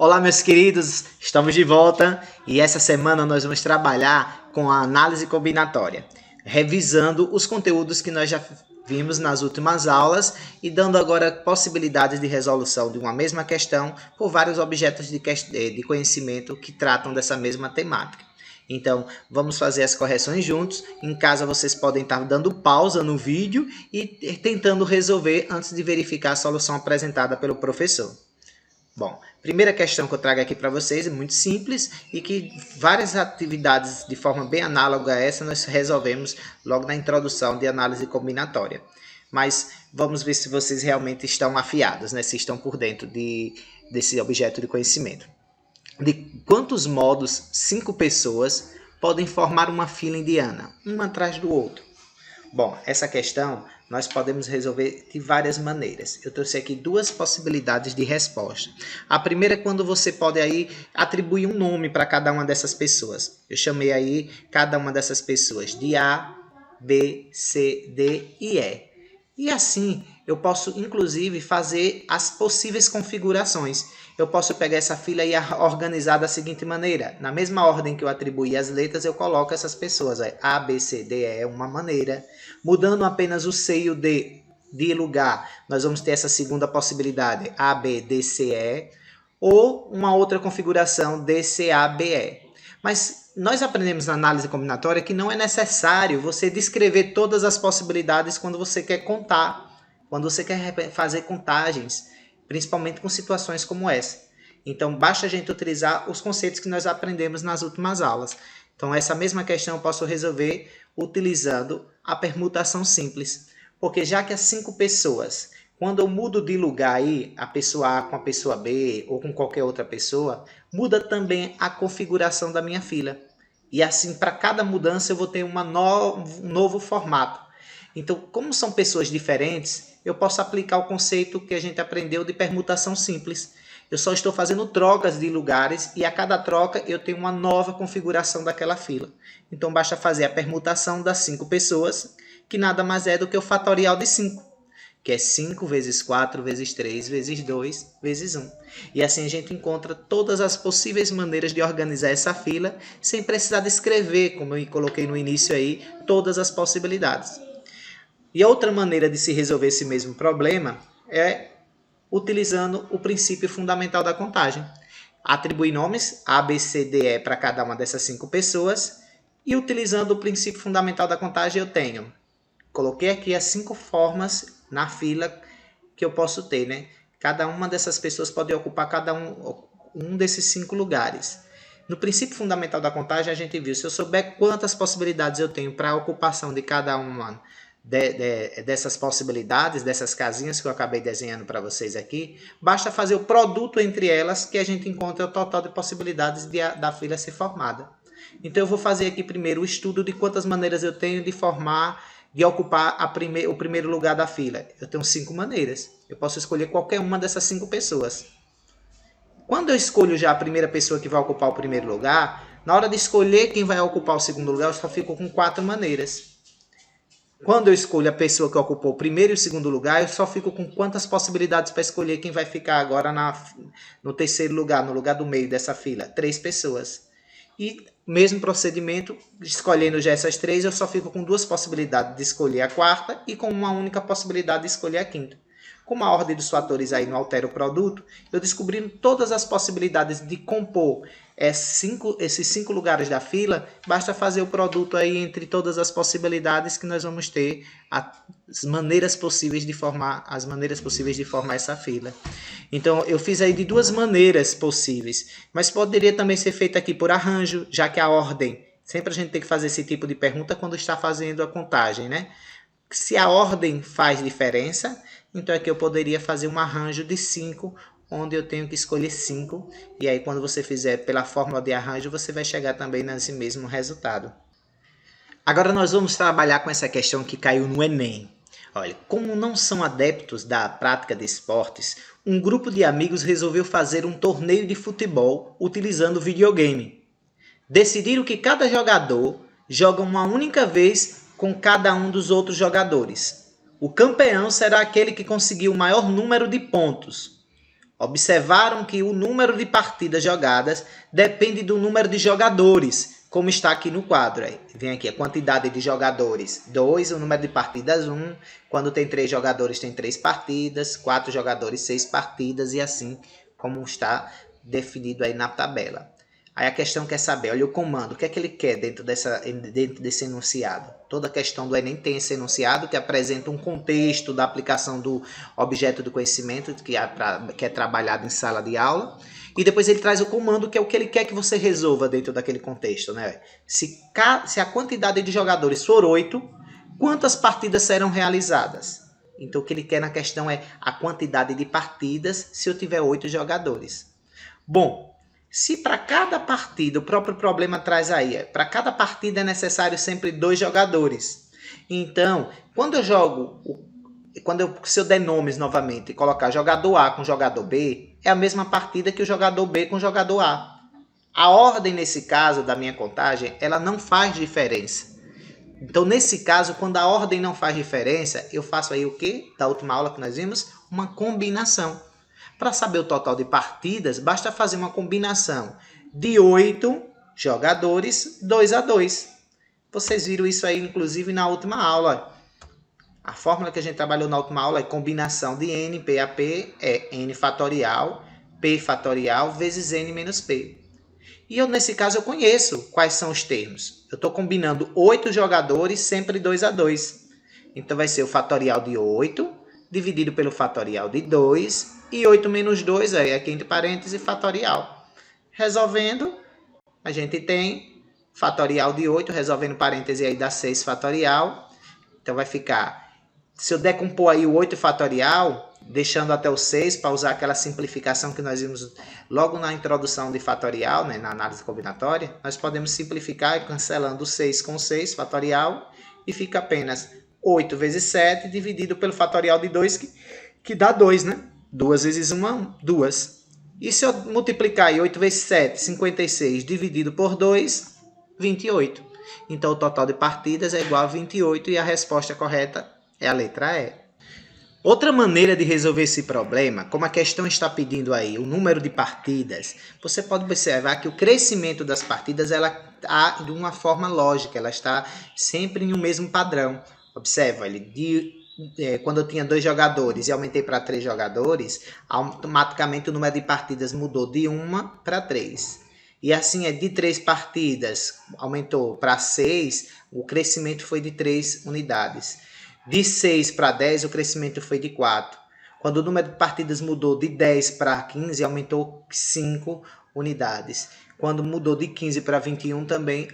Olá, meus queridos, estamos de volta e essa semana nós vamos trabalhar com a análise combinatória, revisando os conteúdos que nós já vimos nas últimas aulas e dando agora possibilidades de resolução de uma mesma questão por vários objetos de conhecimento que tratam dessa mesma temática. Então, vamos fazer as correções juntos. Em casa, vocês podem estar dando pausa no vídeo e tentando resolver antes de verificar a solução apresentada pelo professor. Bom, primeira questão que eu trago aqui para vocês é muito simples e que várias atividades de forma bem análoga a essa nós resolvemos logo na introdução de análise combinatória. Mas vamos ver se vocês realmente estão afiados, né? Se estão por dentro desse objeto de conhecimento. De quantos modos 5 pessoas podem formar uma fila indiana, uma atrás do outro? Bom, essa questão nós podemos resolver de várias maneiras. Eu trouxe aqui duas possibilidades de resposta. A primeira é quando você pode aí atribuir um nome para cada uma dessas pessoas. Eu chamei aí cada uma dessas pessoas de A, B, C, D e E. E assim eu posso inclusive fazer as possíveis configurações. Eu posso pegar essa fila e organizar da seguinte maneira. Na mesma ordem que eu atribuí as letras, eu coloco essas pessoas. A, B, C, D, E é uma maneira. Mudando apenas o C e o D de lugar, nós vamos ter essa segunda possibilidade. A, B, D, C, E. Ou uma outra configuração D, C, A, B, E. Mas nós aprendemos na análise combinatória que não é necessário você descrever todas as possibilidades quando você quer contar. Quando você quer fazer contagens, principalmente com situações como essa. Então, basta a gente utilizar os conceitos que nós aprendemos nas últimas aulas. Então, essa mesma questão eu posso resolver utilizando a permutação simples. Porque já que as 5 pessoas, quando eu mudo de lugar aí, a pessoa A com a pessoa B ou com qualquer outra pessoa, muda também a configuração da minha fila. E assim, para cada mudança, eu vou ter um novo formato. Então, como são pessoas diferentes, eu posso aplicar o conceito que a gente aprendeu de permutação simples. Eu só estou fazendo trocas de lugares e a cada troca eu tenho uma nova configuração daquela fila. Então, basta fazer a permutação das 5 pessoas, que nada mais é do que o fatorial de 5, que é 5 vezes 4 vezes 3 vezes 2 vezes 1. E assim a gente encontra todas as possíveis maneiras de organizar essa fila, sem precisar descrever, como eu coloquei no início aí, todas as possibilidades. E outra maneira de se resolver esse mesmo problema é utilizando o princípio fundamental da contagem. Atribuir nomes A, B, C, D, E para cada uma dessas 5 pessoas e utilizando o princípio fundamental da contagem eu tenho. Coloquei aqui as 5 formas na fila que eu posso ter, né? Cada uma dessas pessoas pode ocupar cada um desses 5 lugares. No princípio fundamental da contagem a gente viu, se eu souber quantas possibilidades eu tenho para a ocupação de cada uma dessas possibilidades, dessas casinhas que eu acabei desenhando para vocês aqui, basta fazer o produto entre elas que a gente encontra o total de possibilidades da fila ser formada. Então eu vou fazer aqui primeiro o estudo de quantas maneiras eu tenho de ocupar o primeiro lugar da fila. Eu tenho 5 maneiras. Eu posso escolher qualquer uma dessas 5 pessoas. Quando eu escolho já a primeira pessoa que vai ocupar o primeiro lugar, na hora de escolher quem vai ocupar o segundo lugar, eu só fico com 4 maneiras. Quando eu escolho a pessoa que ocupou o primeiro e o segundo lugar, eu só fico com quantas possibilidades para escolher quem vai ficar agora no terceiro lugar, no lugar do meio dessa fila? 3 pessoas. E mesmo procedimento, escolhendo já essas 3, eu só fico com 2 possibilidades de escolher a quarta e com uma única possibilidade de escolher a quinta. Como a ordem dos fatores aí não altera o produto, eu descobrindo todas as possibilidades de compor esses 5 lugares da fila, basta fazer o produto aí entre todas as possibilidades que nós vamos ter as maneiras possíveis de formar essa fila. Então eu fiz aí de 2 maneiras possíveis, mas poderia também ser feito aqui por arranjo, já que a ordem, sempre a gente tem que fazer esse tipo de pergunta quando está fazendo a contagem, né? Se a ordem faz diferença, então aqui eu poderia fazer um arranjo de 5, onde eu tenho que escolher 5. E aí quando você fizer pela fórmula de arranjo, você vai chegar também nesse mesmo resultado. Agora nós vamos trabalhar com essa questão que caiu no Enem. Olha, como não são adeptos da prática de esportes, um grupo de amigos resolveu fazer um torneio de futebol utilizando videogame. Decidiram que cada jogador joga uma única vez com cada um dos outros jogadores. O campeão será aquele que conseguiu o maior número de pontos. Observaram que o número de partidas jogadas depende do número de jogadores, como está aqui no quadro. Aí. Vem aqui a quantidade de jogadores, 2, o número de partidas, 1. Quando tem 3 jogadores, tem 3 partidas, 4 jogadores, 6 partidas, e assim como está definido aí na tabela. Aí a questão quer saber, olha o comando, o que é que ele quer dentro desse enunciado? Toda a questão do Enem tem esse enunciado que apresenta um contexto da aplicação do objeto do conhecimento que é trabalhado em sala de aula. E depois ele traz o comando, que é o que ele quer que você resolva dentro daquele contexto, né? Se a quantidade de jogadores for 8, quantas partidas serão realizadas? Então o que ele quer na questão é a quantidade de partidas se eu tiver 8 jogadores. Bom, se para cada partida, o próprio problema traz aí, para cada partida é necessário sempre 2 jogadores. Então, se eu der nomes novamente e colocar jogador A com jogador B, é a mesma partida que o jogador B com o jogador A. A ordem, nesse caso, da minha contagem, ela não faz diferença. Então, nesse caso, quando a ordem não faz diferença, eu faço aí o quê? Da última aula que nós vimos? Uma combinação. Para saber o total de partidas, basta fazer uma combinação de 8 jogadores, 2 a 2. Vocês viram isso aí, inclusive, na última aula. A fórmula que a gente trabalhou na última aula é combinação de n, p a p, é n fatorial, p fatorial, vezes n menos p. E eu, nesse caso, eu conheço quais são os termos. Eu estou combinando 8 jogadores, sempre 2 a 2. Então, vai ser o fatorial de 8, dividido pelo fatorial de 2, e 8 menos 2, aí aqui entre parênteses, fatorial. Resolvendo, a gente tem fatorial de 8, resolvendo parêntese aí dá 6 fatorial. Então vai ficar, se eu decompor aí o 8 fatorial, deixando até o 6, para usar aquela simplificação que nós vimos logo na introdução de fatorial, né, na análise combinatória, nós podemos simplificar cancelando o 6 com 6 fatorial, e fica apenas 8 vezes 7 dividido pelo fatorial de 2, que dá 2, né? 2 vezes 1, 2. E se eu multiplicar aí 8 vezes 7, 56, dividido por 2, 28. Então, o total de partidas é igual a 28 e a resposta correta é a letra E. Outra maneira de resolver esse problema, como a questão está pedindo aí o número de partidas, você pode observar que o crescimento das partidas ela está de uma forma lógica, ela está sempre em um mesmo padrão. Observa, quando eu tinha 2 jogadores e aumentei para 3 jogadores, automaticamente o número de partidas mudou de 1 para 3. E assim de 3 partidas, aumentou para 6, o crescimento foi de 3 unidades. De 6 para 10, o crescimento foi de 4. Quando o número de partidas mudou de 10 para 15, aumentou 5 unidades. Quando mudou de 15 para 21, também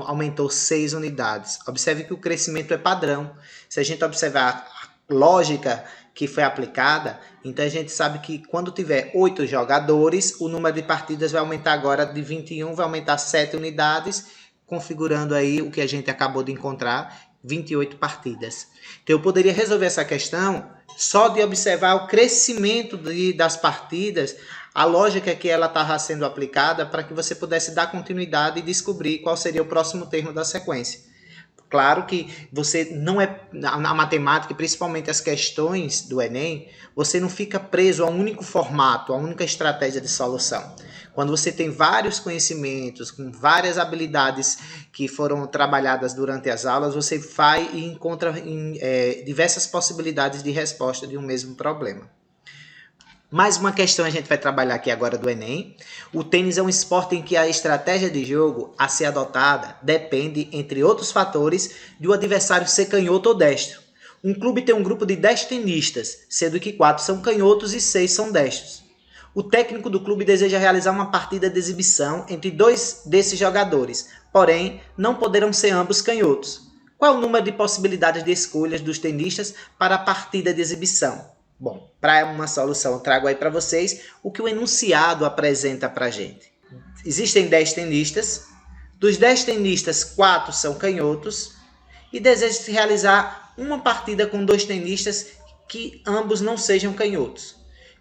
aumentou 6 unidades. Observe que o crescimento é padrão. Se a gente observar a lógica que foi aplicada, então a gente sabe que quando tiver 8 jogadores, o número de partidas vai aumentar agora de 21, vai aumentar 7 unidades, configurando aí o que a gente acabou de encontrar, 28 partidas. Então eu poderia resolver essa questão só de observar o crescimento das partidas, a lógica que ela estava sendo aplicada para que você pudesse dar continuidade e descobrir qual seria o próximo termo da sequência. Claro que você não é, na matemática, principalmente as questões do Enem, você não fica preso a um único formato, a uma única estratégia de solução. Quando você tem vários conhecimentos, com várias habilidades que foram trabalhadas durante as aulas, você vai e encontra diversas possibilidades de resposta de um mesmo problema. Mais uma questão a gente vai trabalhar aqui agora do Enem. O tênis é um esporte em que a estratégia de jogo a ser adotada depende, entre outros fatores, de o adversário ser canhoto ou destro. Um clube tem um grupo de 10 tenistas, sendo que 4 são canhotos e 6 são destros. O técnico do clube deseja realizar uma partida de exibição entre 2 desses jogadores, porém, não poderão ser ambos canhotos. Qual é o número de possibilidades de escolhas dos tenistas para a partida de exibição? Bom, para uma solução eu trago aí para vocês o que o enunciado apresenta para a gente. Existem 10 tenistas, dos 10 tenistas, 4 são canhotos e deseja-se realizar uma partida com 2 tenistas que ambos não sejam canhotos.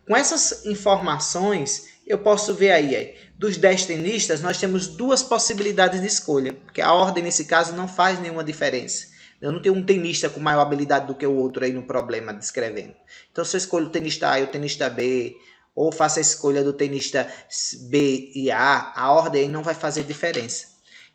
Com essas informações, eu posso ver aí, dos 10 tenistas, nós temos 2 possibilidades de escolha, porque a ordem nesse caso não faz nenhuma diferença. Eu não tenho um tenista com maior habilidade do que o outro aí no problema descrevendo. Então, se eu escolho o tenista A e o tenista B, ou faço a escolha do tenista B e a ordem aí não vai fazer diferença.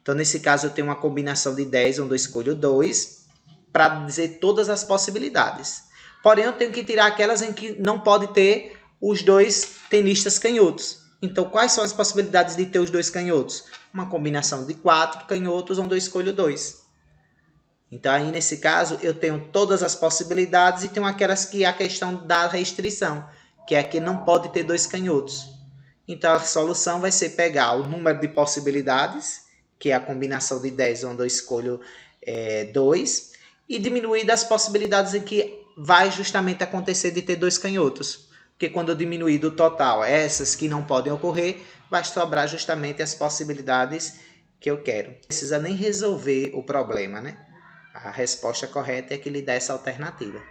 Então, nesse caso, eu tenho uma combinação de 10, onde eu escolho 2, para dizer todas as possibilidades. Porém, eu tenho que tirar aquelas em que não pode ter os dois tenistas canhotos. Então, quais são as possibilidades de ter os dois canhotos? Uma combinação de 4 canhotos, onde eu escolho 2. Então, aí nesse caso, eu tenho todas as possibilidades e tenho aquelas que é a questão da restrição, que é que não pode ter dois canhotos. Então, a solução vai ser pegar o número de possibilidades, que é a combinação de 10, onde eu escolho 2, e diminuir das possibilidades em que vai justamente acontecer de ter dois canhotos. Porque quando eu diminuir do total essas que não podem ocorrer, vai sobrar justamente as possibilidades que eu quero. Não precisa nem resolver o problema, né? A resposta correta é que lhe dá essa alternativa.